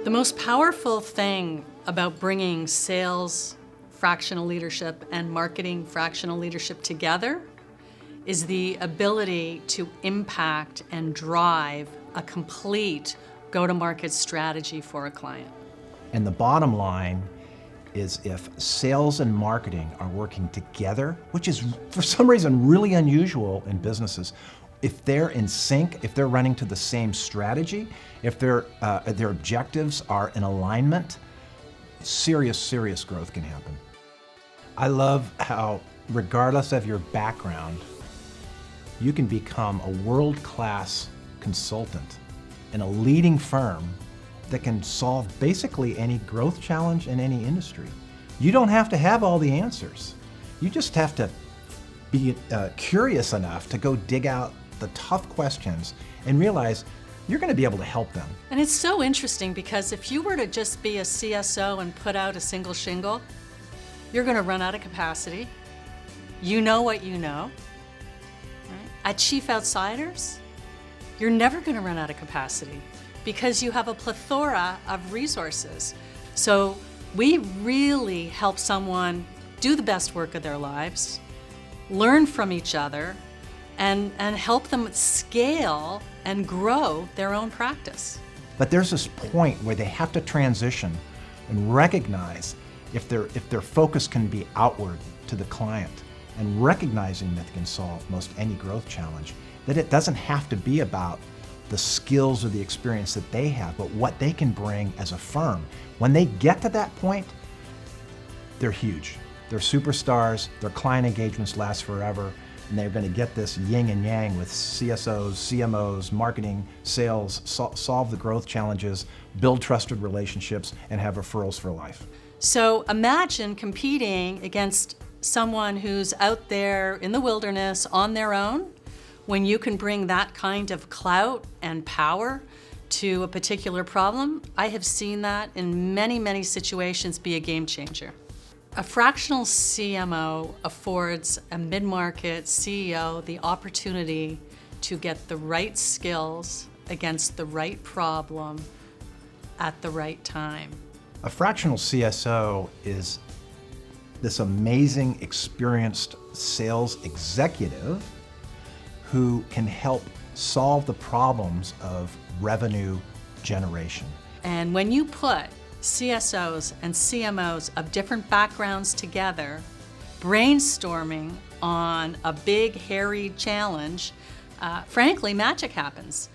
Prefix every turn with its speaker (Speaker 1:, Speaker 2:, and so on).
Speaker 1: The most powerful thing about bringing sales fractional leadership and marketing fractional leadership together is the ability to impact and drive a complete go-to-market strategy for a client.
Speaker 2: And the bottom line is if sales and marketing are working together, which is for some reason really unusual in businesses, if they're in sync, if they're running to the same strategy, if their objectives are in alignment, serious growth can happen. I love how, regardless of your background, you can become a world-class consultant in a leading firm that can solve basically any growth challenge in any industry. You don't have to have all the answers. You just have to be curious enough to go dig out the tough questions and realize you're going to be able to help them.
Speaker 1: And it's so interesting because if you were to just be a CSO and put out a single shingle, you're going to run out of capacity. You know what you know. Right? At Chief Outsiders, you're never going to run out of capacity because you have a plethora of resources. So we really help someone do the best work of their lives, learn from each other, and help them scale and grow their own practice.
Speaker 2: But there's this point where they have to transition and recognize if their focus can be outward to the client and recognizing that they can solve most any growth challenge, that it doesn't have to be about the skills or the experience that they have, but what they can bring as a firm. When they get to that point, they're huge. They're superstars, their client engagements last forever, and they're going to get this yin and yang with CSOs, CMOs, marketing, sales, solve the growth challenges, build trusted relationships, and have referrals for life.
Speaker 1: So imagine competing against someone who's out there in the wilderness on their own, when you can bring that kind of clout and power to a particular problem. I have seen that in many situations be a game changer. A fractional CMO affords a mid-market CEO the opportunity to get the right skills against the right problem at the right time.
Speaker 2: A fractional CSO is this amazing, experienced sales executive who can help solve the problems of revenue generation.
Speaker 1: And when you put CSOs and CMOs of different backgrounds together, brainstorming on a big, hairy challenge, frankly, magic happens.